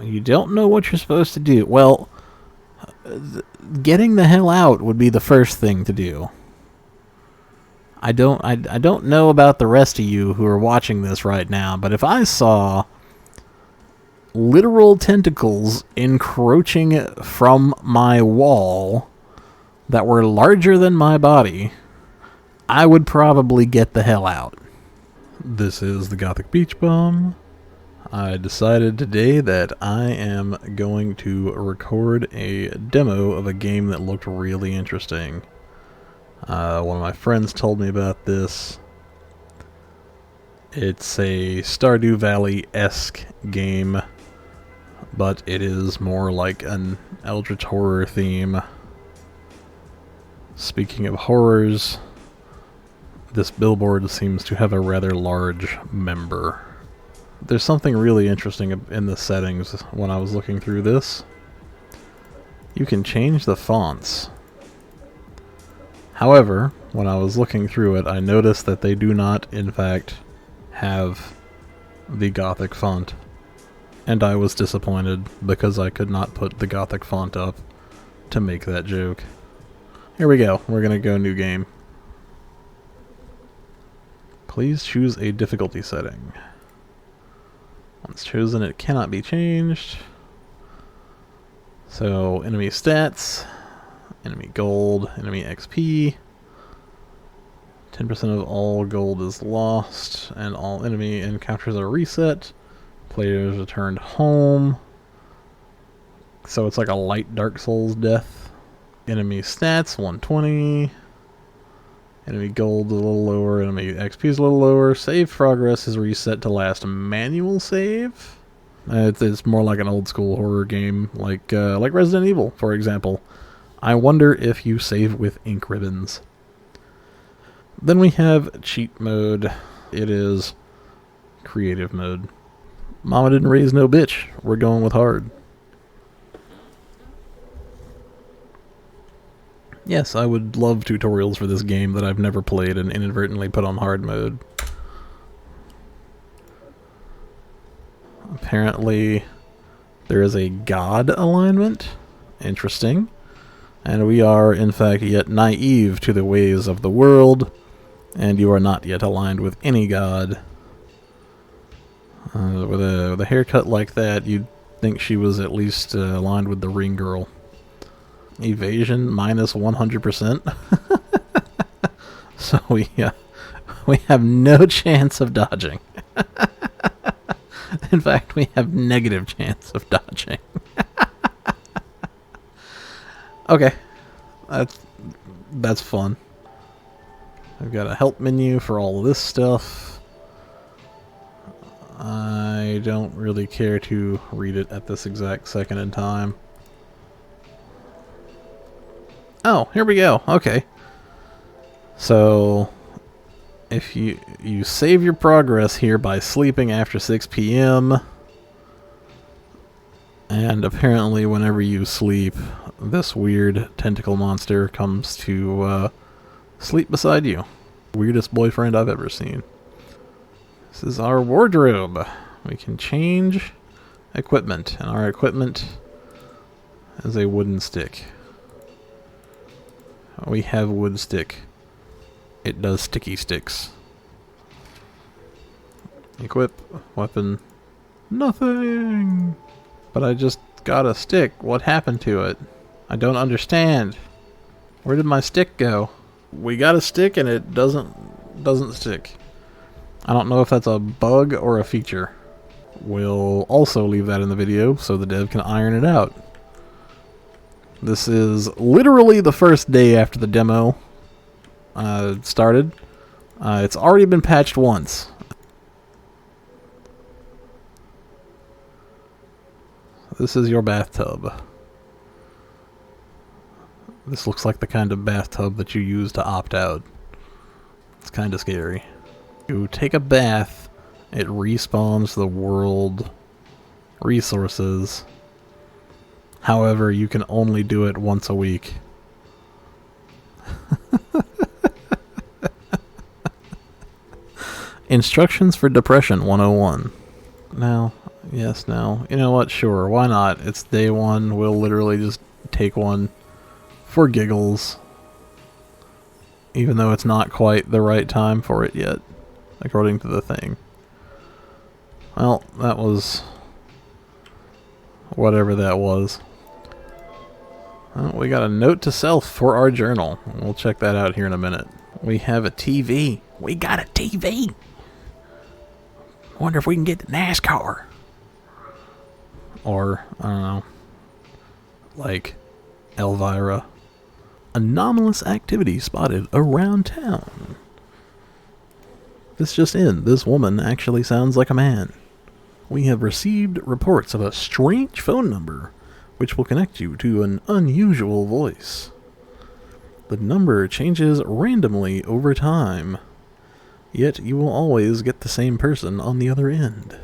You don't know what you're supposed to do. Well, getting the hell out would be the first thing to do. I don't know about the rest of you who are watching this right now, but if I saw literal tentacles encroaching from my wall that were larger than my body, I would probably get the hell out. This is the Gothic Beach Bum. I decided today that I am going to record a demo of a game that looked really interesting. One of my friends told me about this. It's a Stardew Valley-esque game, but it is more like an Eldritch horror theme. Speaking of horrors, this billboard seems to have a rather large member. There's something really interesting in the settings when I was looking through this. You can change the fonts. However, when I was looking through it, I noticed that they do not, in fact, have the Gothic font. And I was disappointed because I could not put the Gothic font up to make that joke. Here we go. We're gonna go new game. Please choose a difficulty setting. Once chosen, it cannot be changed. So, enemy stats, enemy gold, enemy XP. 10% of all gold is lost, and all enemy encounters are reset. Players returned home. So it's like a light Dark Souls death. Enemy stats, 120. Enemy gold is a little lower, enemy XP is a little lower. Save progress is reset to last manual save. It's more like an old school horror game, like Resident Evil, for example. I wonder if you save with ink ribbons. Then we have cheat mode. It is creative mode. Mama didn't raise no bitch. We're going with hard. Yes, I would love tutorials for this game that I've never played and inadvertently put on hard mode. Apparently, there is a god alignment. Interesting. And we are, in fact, yet naive to the ways of the world, and you are not yet aligned with any god. With a haircut like that, you'd think she was at least aligned with the Ring Girl. Evasion minus 100%. So we have no chance of dodging. In fact, we have negative chance of dodging. Okay, that's fun. I've got a help menu for all of this stuff. I don't really care to read it at this exact second in time. Oh, here we go. Okay. So, if you save your progress here by sleeping after 6 p.m. And apparently whenever you sleep, this weird tentacle monster comes to sleep beside you. Weirdest boyfriend I've ever seen. This is our wardrobe. We can change equipment, and our equipment is a wooden stick. We have wood stick. It does sticky sticks. Equip, weapon, nothing. But I just got a stick. What happened to it? I don't understand. Where did my stick go? We got a stick and it doesn't stick. I don't know if that's a bug or a feature. We'll also leave that in the video so the dev can iron it out. This is literally the first day after the demo started. It's already been patched once. This is your bathtub. This looks like the kind of bathtub that you use to opt out. It's kind of scary. You take a bath, it respawns the world resources. However, you can only do it once a week. Instructions for Depression 101. Now, Yes, no. You know what? Sure, why not? It's day one. We'll literally just take one for giggles. Even though it's not quite the right time for it yet, according to the thing. Well, that was whatever that was. Well, we got a note to self for our journal. We'll check that out here in a minute. We have a TV. We got a TV! Wonder if we can get the NASCAR. Or, I don't know, like Elvira. Anomalous activity spotted around town. This just in, this woman actually sounds like a man. We have received reports of a strange phone number, which will connect you to an unusual voice. The number changes randomly over time, yet you will always get the same person on the other end.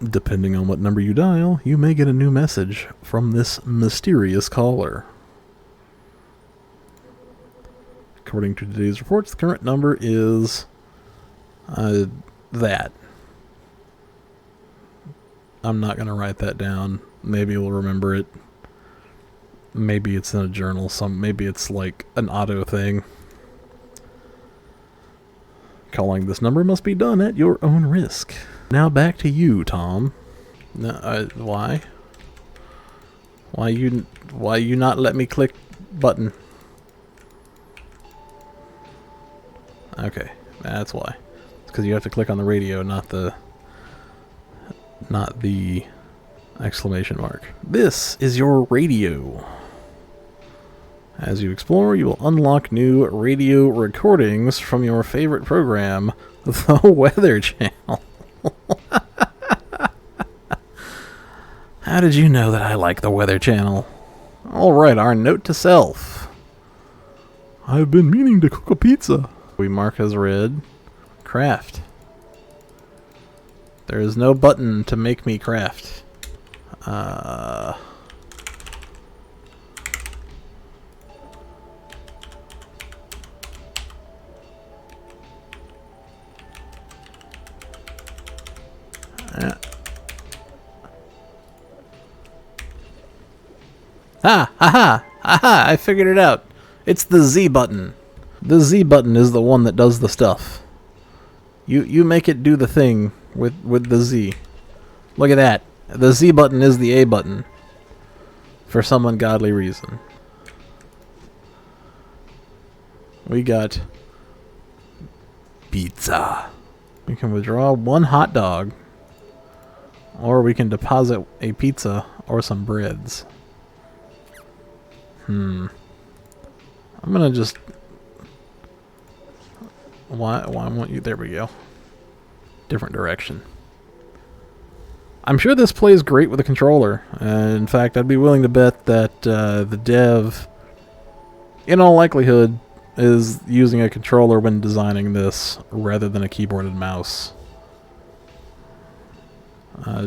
Depending on what number you dial, you may get a new message from this mysterious caller. According to today's reports, the current number is that. I'm not going to write that down. Maybe we'll remember it. Maybe it's in a journal. Maybe it's like an auto thing. Calling this number must be done at your own risk. Now back to you, Tom. No, why? Why you not let me click button? Okay, that's why. It's because you have to click on the radio, not the exclamation mark. This is your radio. As you explore, you will unlock new radio recordings from your favorite program, the Weather Channel. How did you know that I like the Weather Channel? Alright, our note to self. I've been meaning to cook a pizza. We mark as read. Craft. There is no button to make me craft. I figured it out. It's the Z button. The Z button is the one that does the stuff. You make it do the thing with the Z. Look at that. The Z button is the A button. For some ungodly reason. We got pizza. We can withdraw one hot dog. Or we can deposit a pizza or some breads. I'm gonna just... Why won't you... There we go. Different direction. I'm sure this plays great with a controller. In fact, I'd be willing to bet that the dev, in all likelihood, is using a controller when designing this rather than a keyboard and mouse.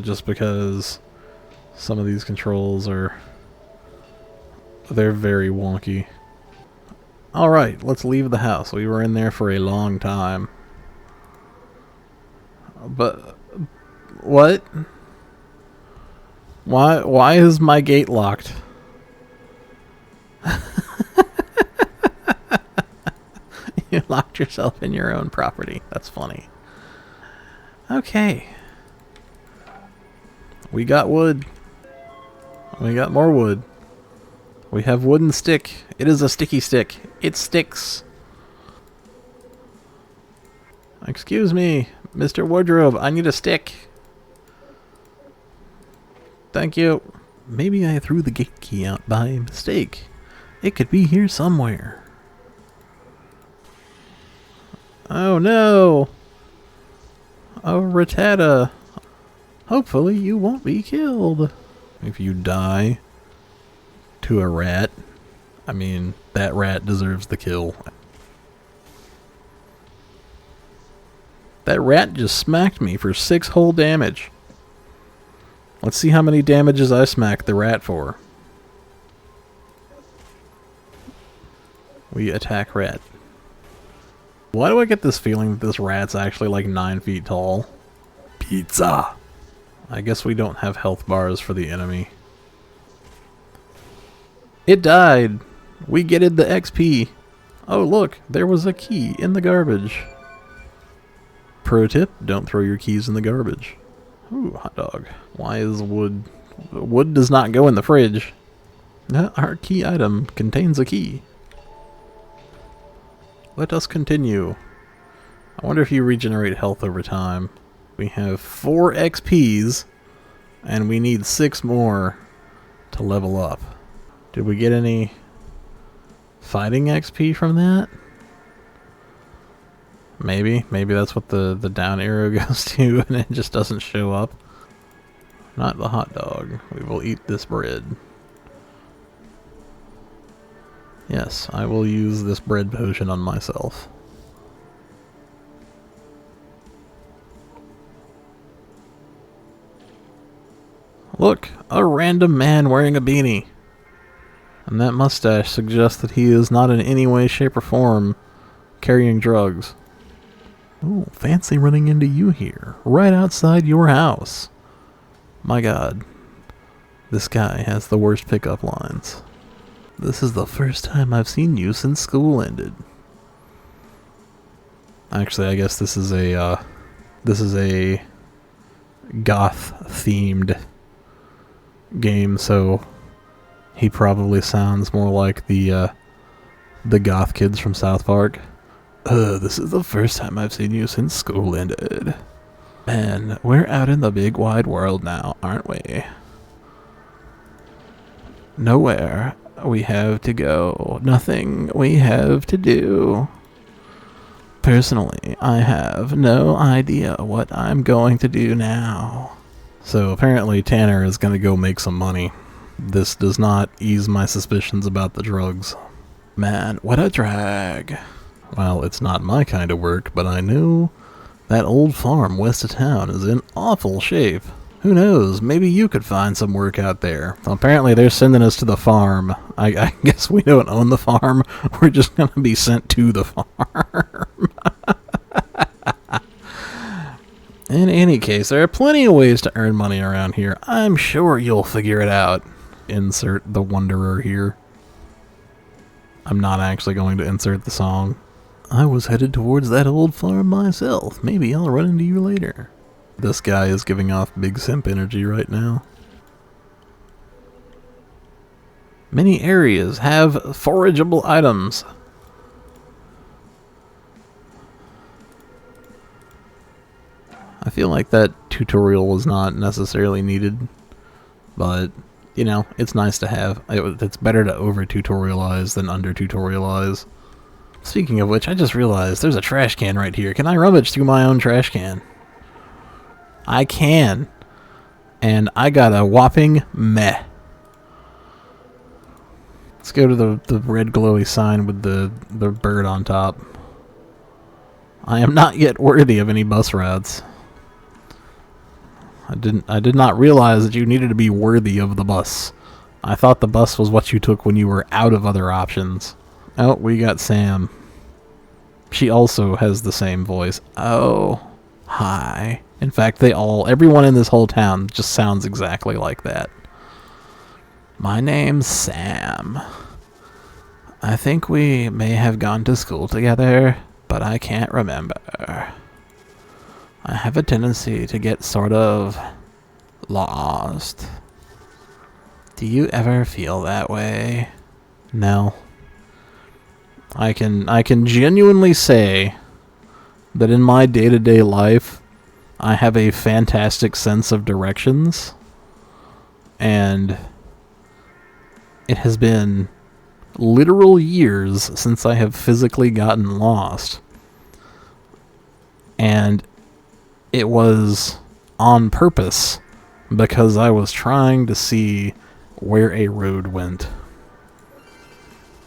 Just because some of these controls are... They're very wonky. Alright, let's leave the house. We were in there for a long time. But... What? Why is my gate locked? You locked yourself in your own property. That's funny. Okay. We got wood. We got more wood. We have wooden stick. It is a sticky stick. It sticks. Excuse me, Mr. Wardrobe. I need a stick. Thank you. Maybe I threw the gate key out by mistake. It could be here somewhere. Oh no! Oh, Rattata. Hopefully you won't be killed. If you die to a rat, I mean, that rat deserves the kill. That rat just smacked me for 6 whole damage. Let's see how many damages I smacked the rat for. We attack rat. Why do I get this feeling that this rat's actually like 9 feet tall? Pizza! I guess we don't have health bars for the enemy. It died! We getted the XP! Oh look, there was a key in the garbage. Pro tip, don't throw your keys in the garbage. Ooh, hot dog. Why is wood... Wood does not go in the fridge. Our key item contains a key. Let us continue. I wonder if you regenerate health over time. We have 4 XPs, and we need 6 more to level up. Did we get any fighting XP from that? Maybe. Maybe that's what the down arrow goes to, and it just doesn't show up. Not the hot dog. We will eat this bread. Yes, I will use this bread potion on myself. Look, a random man wearing a beanie. And that mustache suggests that he is not in any way, shape, or form carrying drugs. Ooh, fancy running into you here, right outside your house. My god, this guy has the worst pickup lines. This is the first time I've seen you since school ended. Actually, I guess this is a goth-themed game, so he probably sounds more like the goth kids from South Park. This is the first time I've seen you since school ended. Man, we're out in the big wide world now, aren't we? Nowhere we have to go. Nothing we have to do. Personally, I have no idea what I'm going to do now. So apparently Tanner is going to go make some money. This does not ease my suspicions about the drugs. Man, what a drag. Well, it's not my kind of work, but I know that old farm west of town is in awful shape. Who knows, maybe you could find some work out there. Well, apparently they're sending us to the farm. I guess we don't own the farm. We're just going to be sent to the farm. In any case, there are plenty of ways to earn money around here. I'm sure you'll figure it out. Insert the Wanderer here. I'm not actually going to insert the song. I was headed towards that old farm myself. Maybe I'll run into you later. This guy is giving off big simp energy right now. Many areas have forageable items. I feel like that tutorial was not necessarily needed, but, you know, it's nice to have. It's better to over-tutorialize than under-tutorialize. Speaking of which, I just realized there's a trash can right here. Can I rummage through my own trash can? I can. And I got a whopping meh. Let's go to the red glowy sign with the bird on top. I am not yet worthy of any bus routes. I did not realize that you needed to be worthy of the bus. I thought the bus was what you took when you were out of other options. Oh, we got Sam. She also has the same voice. Oh, hi. In fact, everyone in this whole town just sounds exactly like that. My name's Sam. I think we may have gone to school together, but I can't remember. I have a tendency to get sort of lost. Do you ever feel that way? No. I can genuinely say that in my day-to-day life, I have a fantastic sense of directions, and it has been literal years since I have physically gotten lost. And it was on purpose, because I was trying to see where a road went.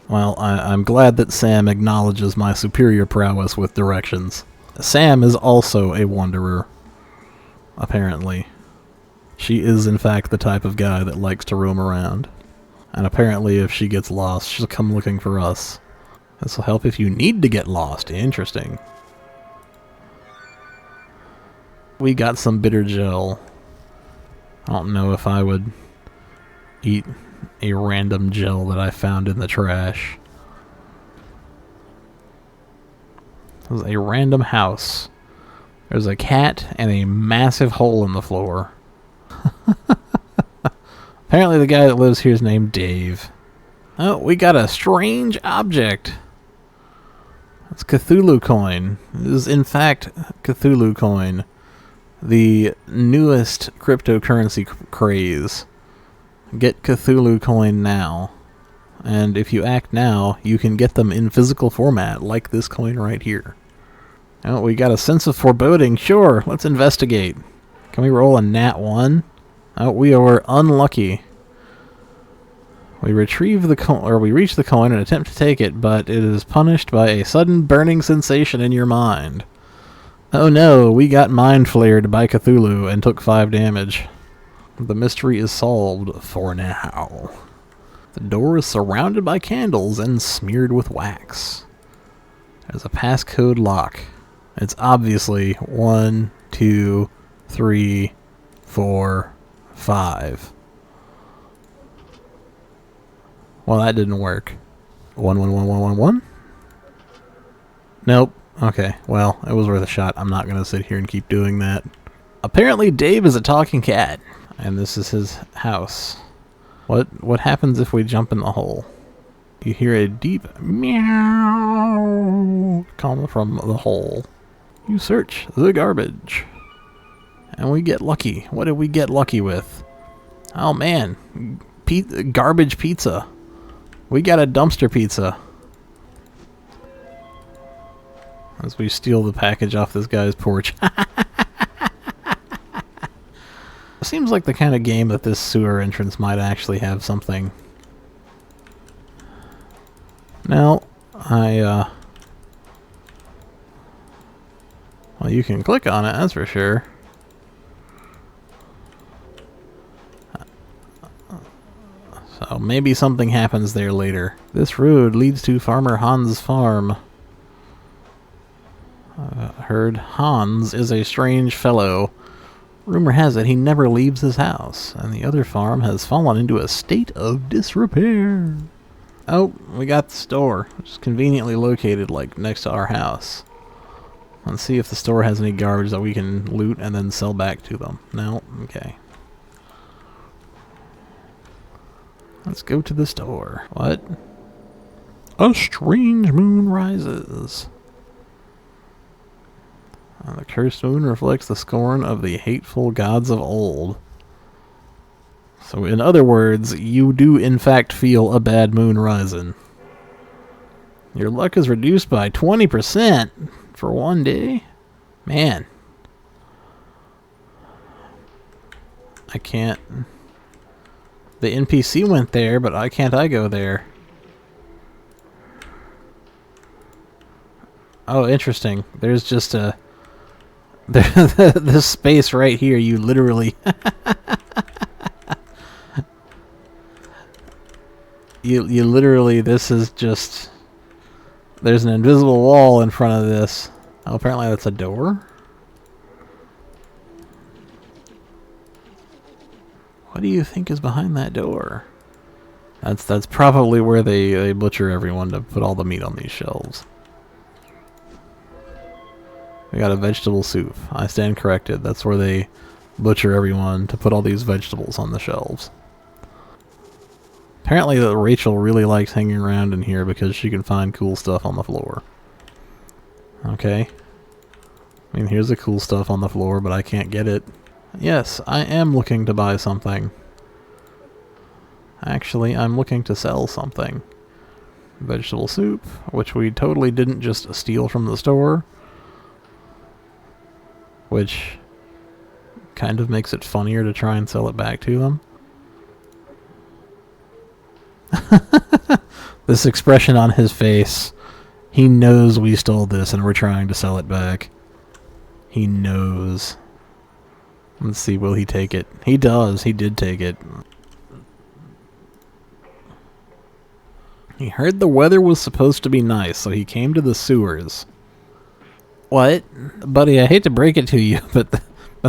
Well, I'm glad that Sam acknowledges my superior prowess with directions. Sam is also a wanderer, apparently. She is, in fact, the type of guy that likes to roam around. And apparently, if she gets lost, she'll come looking for us. This will help if you need to get lost. Interesting. We got some bitter gel. I don't know if I would eat a random gel that I found in the trash. It was a random house. There's a cat and a massive hole in the floor. Apparently the guy that lives here is named Dave. Oh, we got a strange object. It's Cthulhu coin. This is in fact Cthulhu coin. The newest cryptocurrency craze. Get Cthulhu coin now. And if you act now, you can get them in physical format, like this coin right here. Oh, we got a sense of foreboding. Sure, let's investigate. Can we roll a nat 1? Oh, we are unlucky. We retrieve the coin, or we reach the coin and attempt to take it, but it is punished by a sudden burning sensation in your mind. Oh no, we got mind flared by Cthulhu and took 5 damage. The mystery is solved for now. The door is surrounded by candles and smeared with wax. There's a passcode lock. It's obviously 1, 2, 3, 4, 5. Well, that didn't work. 111111? Nope. Okay, well, it was worth a shot. I'm not going to sit here and keep doing that. Apparently Dave is a talking cat, and this is his house. What happens if we jump in the hole? You hear a deep meow come from the hole. You search the garbage. And we get lucky. What did we get lucky with? Oh man, garbage pizza. We got a dumpster pizza. As we steal the package off this guy's porch. Seems like the kind of game that this sewer entrance might actually have something. Now, well, you can click on it, that's for sure. So maybe something happens there later. This road leads to Farmer Hans' farm. Heard Hans is a strange fellow. Rumor has it he never leaves his house, and the other farm has fallen into a state of disrepair. Oh, we got the store, which is conveniently located like next to our house. Let's see if the store has any garbage that we can loot and then sell back to them. No? Okay. Let's go to the store. What? A strange moon rises. The cursed moon reflects the scorn of the hateful gods of old. So in other words, you do in fact feel a bad moon rising. Your luck is reduced by 20% for 1 day? Man. I can't... The NPC went there, but why can't I go there? Oh, interesting. There's just a... this space right here, you literally... you literally, this is just... There's an invisible wall in front of this. Oh, apparently that's a door? What do you think is behind that door? That's probably where they butcher everyone to put all the meat on these shelves. We got a vegetable soup. I stand corrected. That's where they butcher everyone to put all these vegetables on the shelves. Apparently Rachel really likes hanging around in here because she can find cool stuff on the floor. Okay. I mean, here's the cool stuff on the floor, but I can't get it. Yes, I am looking to buy something. Actually, I'm looking to sell something. Vegetable soup, which we totally didn't just steal from the store. Which kind of makes it funnier to try and sell it back to them. This expression on his face. He knows we stole this and we're trying to sell it back. He knows. Let's see, will he take it? He does. He did take it. He heard the weather was supposed to be nice, so he came to the sewers. What? Buddy, I hate to break it to you, but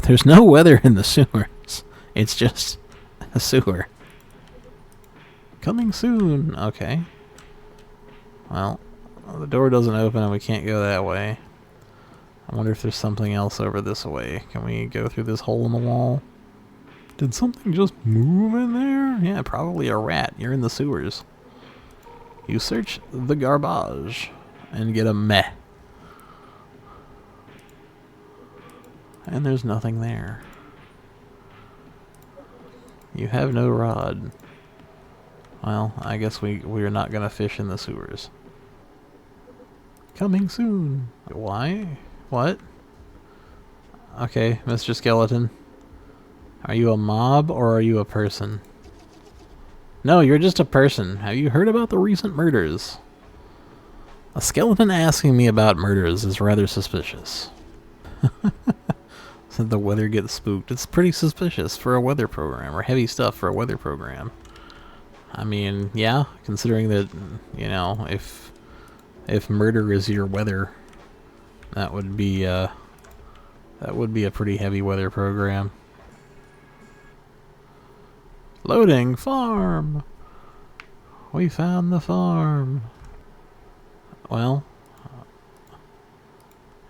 there's no weather in the sewers. It's just a sewer. Coming soon. Okay. Well, the door doesn't open and we can't go that way. I wonder if there's something else over this way. Can we go through this hole in the wall? Did something just move in there? Yeah, probably a rat. You're in the sewers. You search the garbage and get a meh. And there's nothing there. You have no rod. Well, I guess we're not gonna fish in the sewers. Coming soon. Why? What? Okay, Mr. Skeleton. Are you a mob or are you a person? No, you're just a person. Have you heard about the recent murders? A skeleton asking me about murders is rather suspicious. Said the weather gets spooked. It's pretty suspicious for a weather program, or heavy stuff for a weather program. I mean, yeah, considering that, you know, if murder is your weather, that would be a pretty heavy weather program. Loading farm. We found the farm. Well,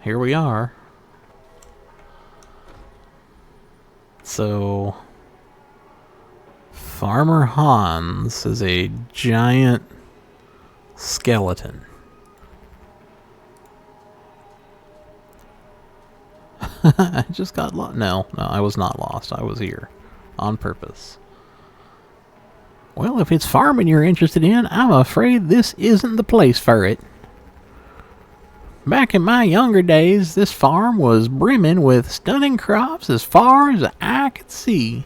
here we are. So, Farmer Hans is a giant skeleton. I just got lost. No, I was not lost. I was here on purpose. Well, if it's farming you're interested in, I'm afraid this isn't the place for it. Back in my younger days, this farm was brimming with stunning crops as far as the eye could see.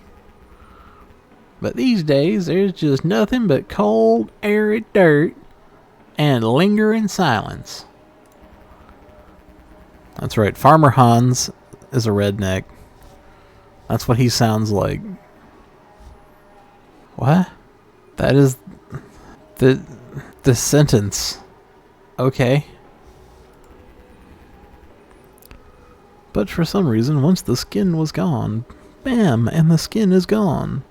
But these days, there's just nothing but cold, arid dirt and lingering silence. That's right, Farmer Hans is a redneck. That's what he sounds like. What? That is the sentence. Okay. But for some reason, once the skin was gone, bam, and the skin is gone.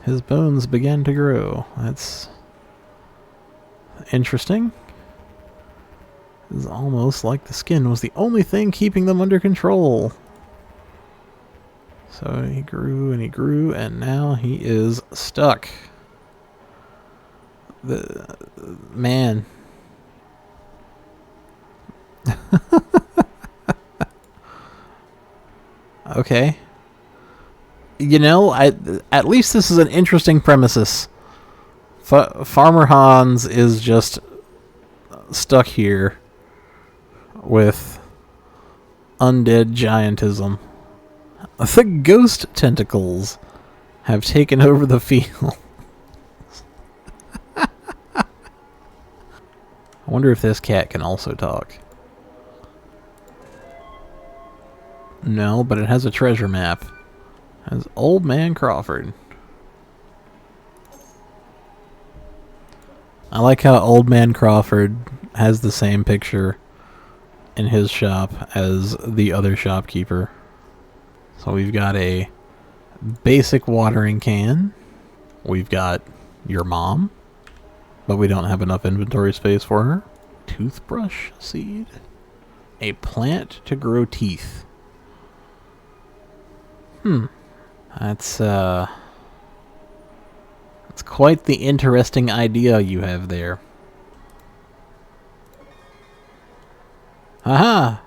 His bones began to grow. That's interesting. It's almost like the skin was the only thing keeping them under control. So he grew, and now he is stuck. The man. Okay. You know, at least this is an interesting premises. Farmer Hans is just stuck here with undead giantism. The ghost tentacles have taken over the field. I wonder if this cat can also talk. No, but it has a treasure map. It has Old Man Crawford. I like how Old Man Crawford has the same picture in his shop as the other shopkeeper. So we've got a basic watering can. We've got your mom, but we don't have enough inventory space for her. Toothbrush seed. A plant to grow teeth. That's quite the interesting idea you have there. Aha!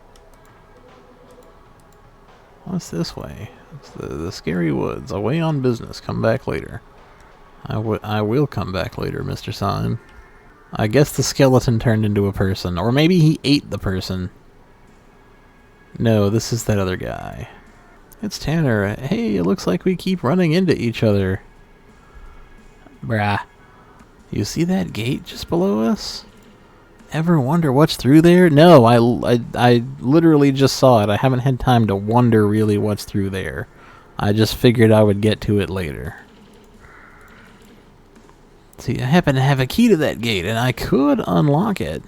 What's this way? It's the scary woods. Away on business. Come back later. I will come back later, Mr. Sign. I guess the skeleton turned into a person. Or maybe he ate the person. No, this is that other guy. It's Tanner. Hey, it looks like we keep running into each other. Brah. You see that gate just below us? Ever wonder what's through there? No, I literally just saw it. I haven't had time to wonder really what's through there. I just figured I would get to it later. See, I happen to have a key to that gate, and I could unlock it.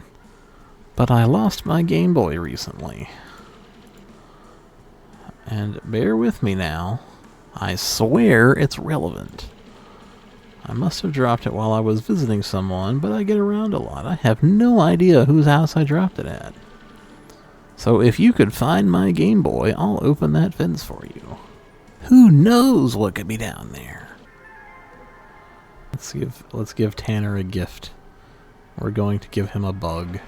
But I lost my Gameboy recently. And bear with me now. I swear it's relevant. I must have dropped it while I was visiting someone, but I get around a lot. I have no idea whose house I dropped it at. So if you could find my Game Boy, I'll open that fence for you. Who knows what could be down there? Let's give Tanner a gift. We're going to give him a bug.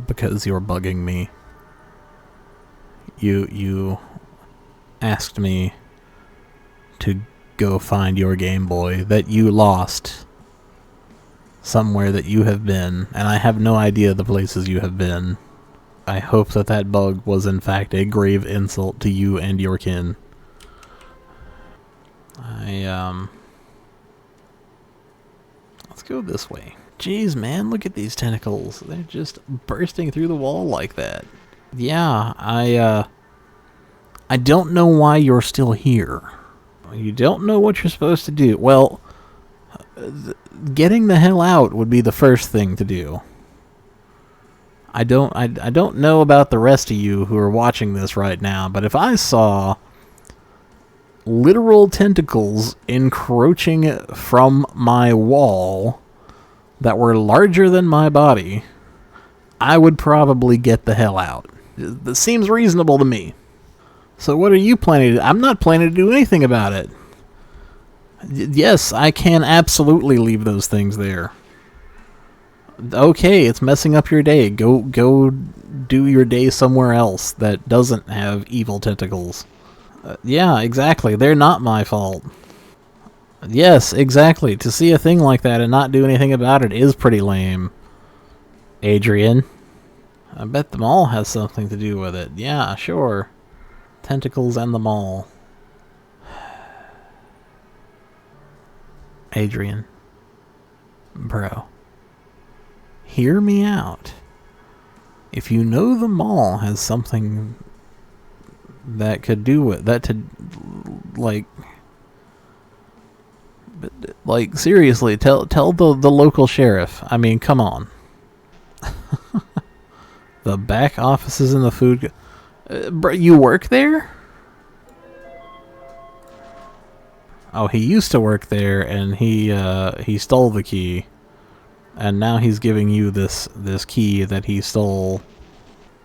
Because you're bugging me. You asked me to go find your Game Boy that you lost somewhere that you have been, and I have no idea the places you have been. I hope that that bug was in fact a grave insult to you and your kin. Let's go this way. Jeez, man, look at these tentacles. They're just bursting through the wall like that. Yeah, I don't know why you're still here. You don't know what you're supposed to do. Well, getting the hell out would be the first thing to do. I don't know about the rest of you who are watching this right now, but if I saw literal tentacles encroaching from my wall that were larger than my body, I would probably get the hell out. That seems reasonable to me. So what are you planning to do? I'm not planning to do anything about it. Yes, I can absolutely leave those things there. Okay, it's messing up your day. Go do your day somewhere else that doesn't have evil tentacles. Yeah, exactly. They're not my fault. Yes, exactly. To see a thing like that and not do anything about it is pretty lame. Adrian. I bet the mall has something to do with it. Yeah, sure. Tentacles and the mall. Adrian. Bro. Hear me out. If you know the mall has something that could do with that to like seriously, tell the local sheriff. I mean, come on. The back offices in the food. Bro, you work there? Oh, he used to work there, and he stole the key, and now he's giving you this key that he stole.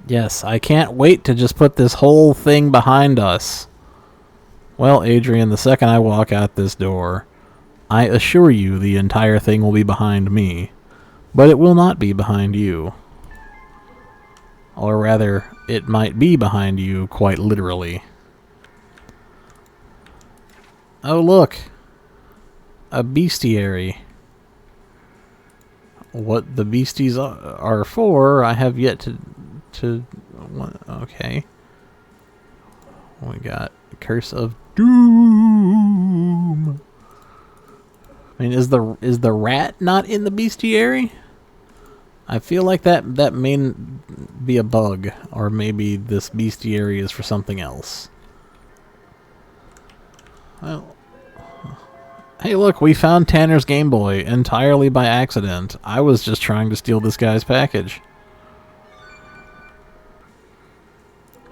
Yes, I can't wait to just put this whole thing behind us. Well, Adrian, the second I walk out this door, I assure you the entire thing will be behind me, but it will not be behind you. Or rather, it might be behind you, quite literally. Oh, look! A bestiary. What the beasties are for, I have yet to okay. We got Curse of Doom. I mean, is the rat not in the bestiary? I feel like that may be a bug, or maybe this bestiary is for something else. Well, hey, look, we found Tanner's Game Boy entirely by accident. I was just trying to steal this guy's package.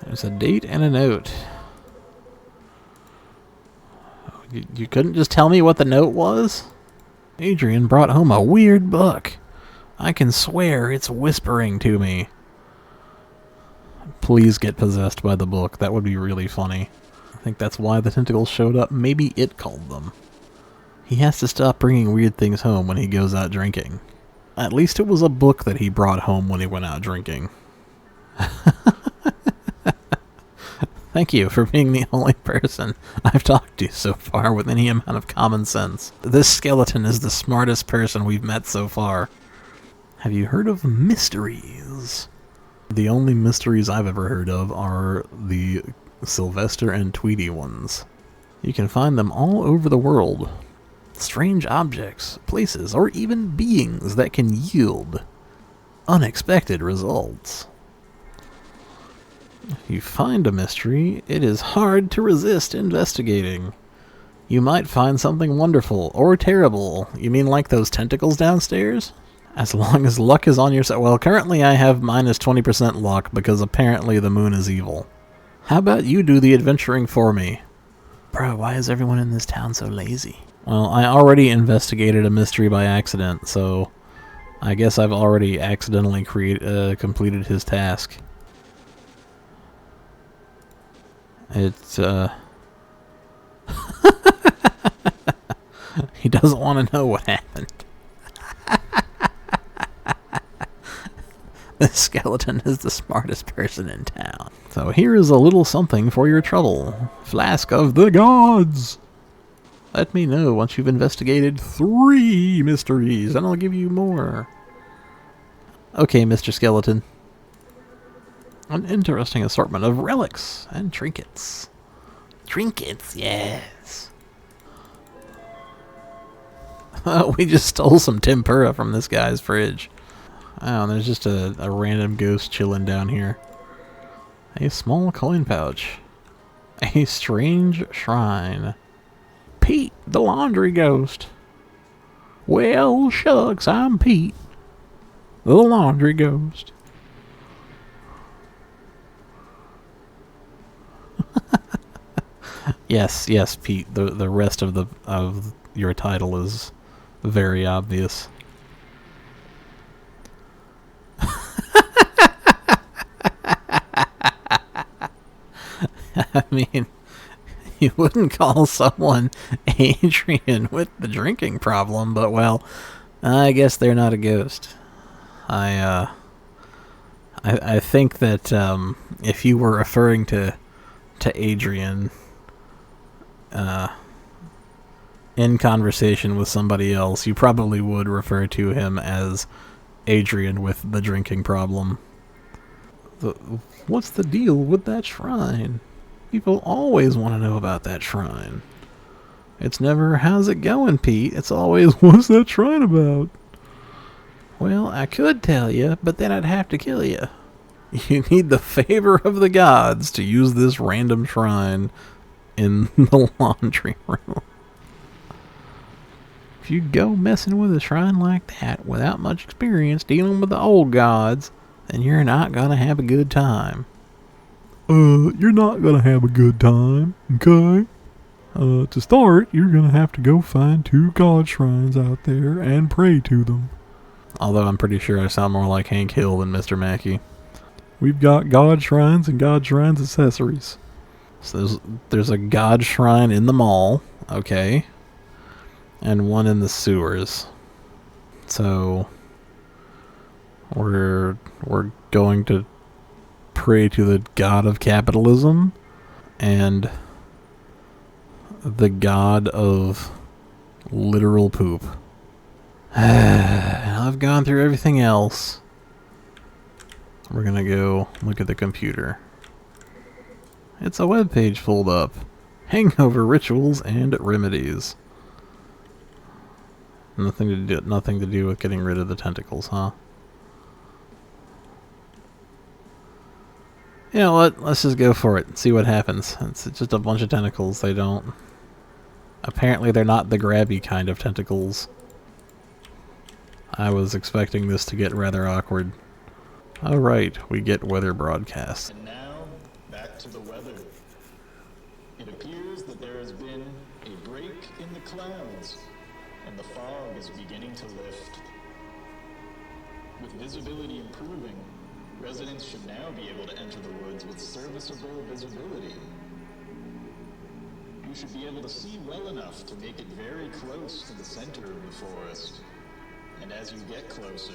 There's a date and a note. You couldn't just tell me what the note was? Adrian brought home a weird book. I can swear it's whispering to me. Please get possessed by the book. That would be really funny. I think that's why the tentacles showed up. Maybe it called them. He has to stop bringing weird things home when he goes out drinking. At least it was a book that he brought home when he went out drinking. Thank you for being the only person I've talked to so far with any amount of common sense. This skeleton is the smartest person we've met so far. Have you heard of mysteries? The only mysteries I've ever heard of are the Sylvester and Tweety ones. You can find them all over the world. Strange objects, places, or even beings that can yield unexpected results. If you find a mystery, it is hard to resist investigating. You might find something wonderful or terrible. You mean like those tentacles downstairs? As long as luck is on your side. Well, currently I have minus 20% luck because apparently the moon is evil. How about you do the adventuring for me? Bro, why is everyone in this town so lazy? Well, I already investigated a mystery by accident, so I guess I've already accidentally completed his task. It's, he doesn't want to know what happened. This skeleton is the smartest person in town. So here is a little something for your trouble. Flask of the Gods! Let me know once you've investigated 3 mysteries, and I'll give you more. Okay, Mr. Skeleton. An interesting assortment of relics and trinkets. Trinkets, yes. We just stole some tempura from this guy's fridge. Oh, there's just a random ghost chilling down here. A small coin pouch. A strange shrine. Pete, the laundry ghost. Well, shucks, I'm Pete, the laundry ghost. Yes, Pete. The rest of your title is very obvious. I mean, you wouldn't call someone Adrian with the drinking problem, but well, I guess they're not a ghost. I think that if you were referring to Adrian in conversation with somebody else, you probably would refer to him as Adrian with the drinking problem. What's the deal with that shrine? People always want to know about that shrine. It's never, how's it going, Pete? It's always, what's that shrine about? Well, I could tell you, but then I'd have to kill you. You need the favor of the gods to use this random shrine in the laundry room. If you go messing with a shrine like that without much experience dealing with the old gods, then you're not gonna have a good time. You're not gonna have a good time, okay? To start, you're gonna have to go find 2 god shrines out there and pray to them. Although I'm pretty sure I sound more like Hank Hill than Mr. Mackey. We've got god shrines and god shrines accessories. So there's a god shrine in the mall, okay, and one in the sewers. So we're going to pray to the god of capitalism and the god of literal poop. I've gone through everything else. We're gonna go look at the computer. It's a web page pulled up. Hangover rituals and remedies. Nothing to do with getting rid of the tentacles, huh? You know what? Let's just go for it and see what happens. It's just a bunch of tentacles. Apparently they're not the grabby kind of tentacles. I was expecting this to get rather awkward. Alright, we get weather broadcast. And now, back to the weather. It appears that there has been a break in the clouds, and the fog is beginning to lift. With visibility improving, residents should now be able to enter the woods with serviceable visibility. You should be able to see well enough to make it very close to the center of the forest. And as you get closer,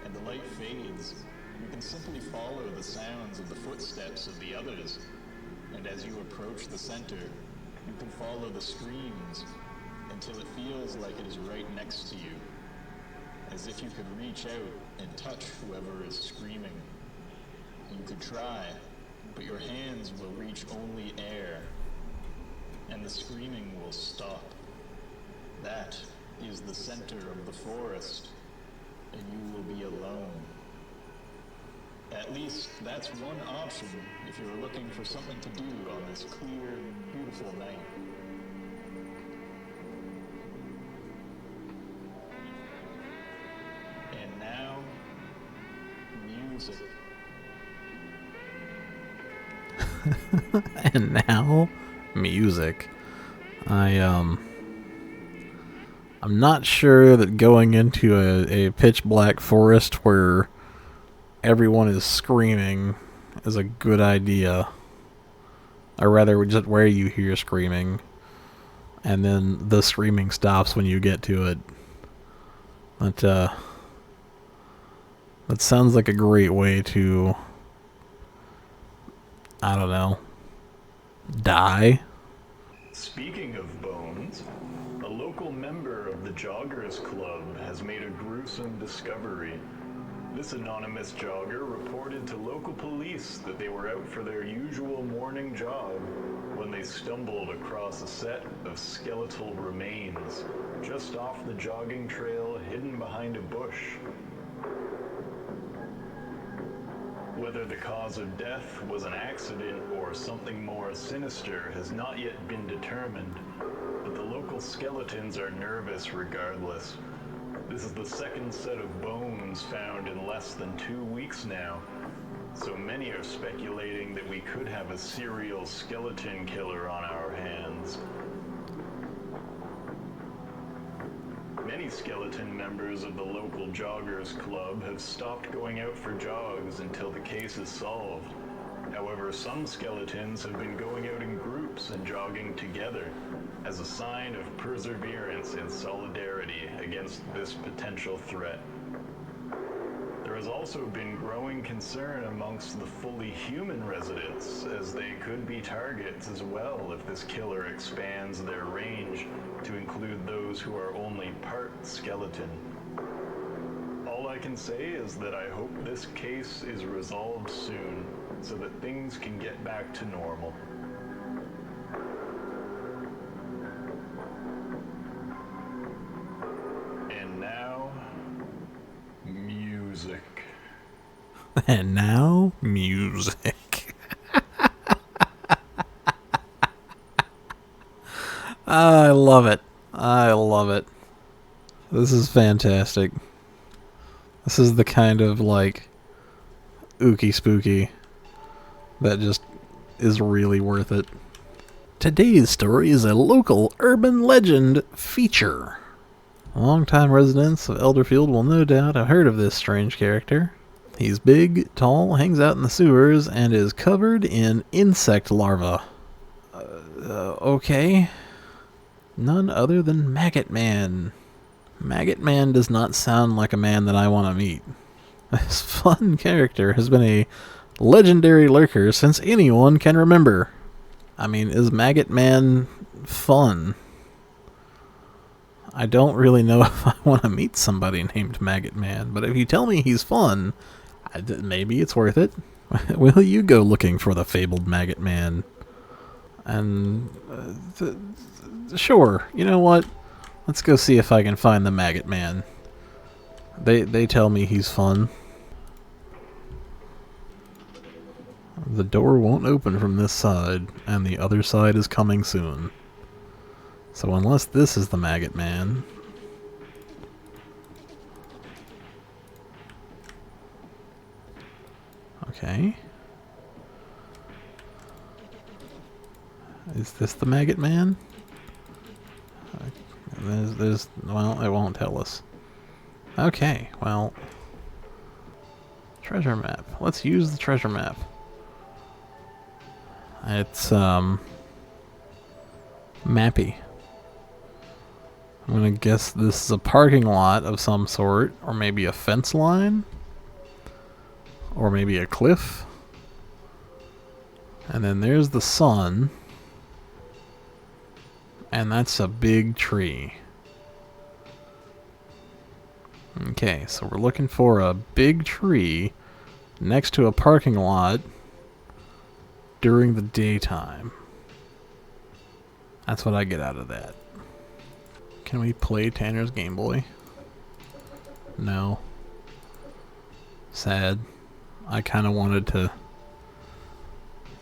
and the light fades, you can simply follow the sounds of the footsteps of the others. And as you approach the center, you can follow the screams until it feels like it is right next to you. As if you could reach out and touch whoever is screaming. You could try, but your hands will reach only air. And the screaming will stop. That is the center of the forest, and you will be alone. At least, that's one option if you're looking for something to do on this clear, beautiful night. And now, music. And now, music. I'm not sure that going into a pitch black forest where everyone is screaming is a good idea. Or rather, just where you hear screaming, and then the screaming stops when you get to it. That sounds like a great way to, I don't know, die. Speaking of bones, a local member of the Joggers Club has made a gruesome discovery. This anonymous jogger reported to local police that they were out for their usual morning jog when they stumbled across a set of skeletal remains just off the jogging trail hidden behind a bush. Whether the cause of death was an accident or something more sinister has not yet been determined, but the local skeletons are nervous regardless. This is the second set of bones found in less than 2 weeks now, so many are speculating that we could have a serial skeleton killer on our hands. Many skeleton members of the local Joggers Club have stopped going out for jogs until the case is solved. However, some skeletons have been going out in groups and jogging together as a sign of perseverance and solidarity against this potential threat. There has also been growing concern amongst the fully human residents, as they could be targets as well if this killer expands their range to include those who are only part skeleton. All I can say is that I hope this case is resolved soon, so that things can get back to normal. And now, music. And now, music. I love it. I love it. This is fantastic. This is the kind of, like, ooky spooky that just is really worth it. Today's story is a local urban legend feature. Longtime residents of Elderfield will no doubt have heard of this strange character. He's big, tall, hangs out in the sewers, and is covered in insect larvae. Okay. None other than Maggot Man. Maggot Man does not sound like a man that I want to meet. This fun character has been a legendary lurker since anyone can remember. I mean, is Maggot Man fun? I don't really know if I want to meet somebody named Maggot Man, but if you tell me he's fun, maybe it's worth it. Will you go looking for the fabled Maggot Man? And, sure, you know what? Let's go see if I can find the Maggot Man. They tell me he's fun. The door won't open from this side, and the other side is coming soon. So unless this is the Maggot Man... Okay. Is this the Maggot Man? Well, it won't tell us. Okay, well... Treasure map. Let's use the treasure map. It's, mappy. I'm gonna guess this is a parking lot of some sort, or maybe a fence line, or maybe a cliff. And then there's the sun, and that's a big tree. Okay, so we're looking for a big tree next to a parking lot during the daytime. That's what I get out of that. Can we play Tanner's Game Boy? No. Sad. I kind of wanted to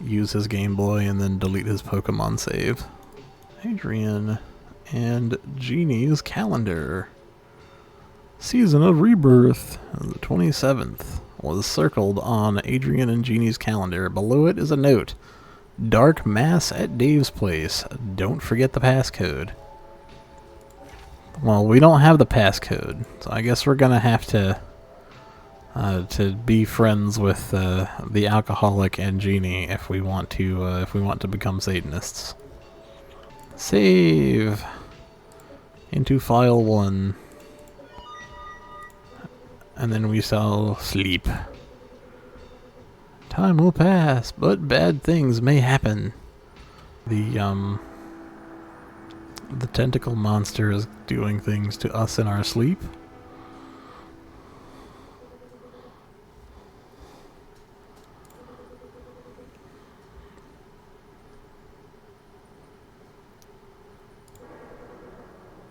use his Game Boy and then delete his Pokemon save. Adrian and Jeannie's calendar. Season of Rebirth, the 27th, was circled on Adrian and Jeannie's calendar. Below it is a note. Dark Mass at Dave's place. Don't forget the passcode. Well, we don't have the passcode, so I guess we're gonna have to be friends with the alcoholic and Genie if we want to become Satanists. Save into file 1, and then we shall sleep. Time will pass, but bad things may happen. The tentacle monster is doing things to us in our sleep.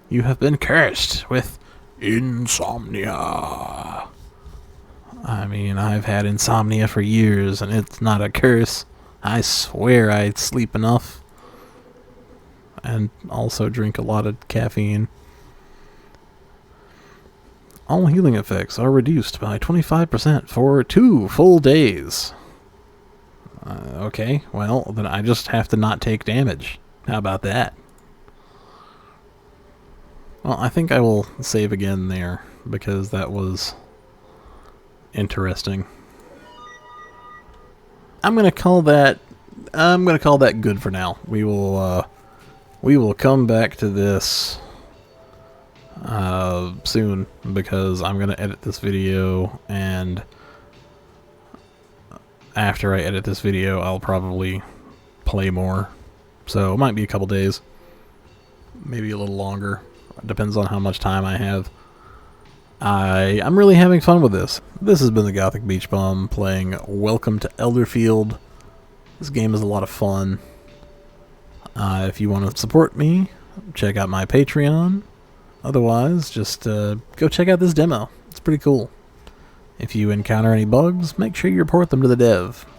You have been cursed with insomnia. I mean, I've had insomnia for years, and it's not a curse. I swear I sleep enough. And also drink a lot of caffeine. All healing effects are reduced by 25% for 2 full days. Okay, well, then I just have to not take damage. How about that? Well, I think I will save again there, because that was interesting. I'm gonna call that good for now. We will come back to this soon, because I'm gonna edit this video, and after I edit this video I'll probably play more. So it might be a couple days, maybe a little longer. It depends on how much time I have. I'm really having fun with this. This has been the Gothic Beach Bum playing Welcome to Elderfield. This game is a lot of fun. If you want to support me, check out my Patreon. Otherwise, just go check out this demo. It's pretty cool. If you encounter any bugs, make sure you report them to the dev.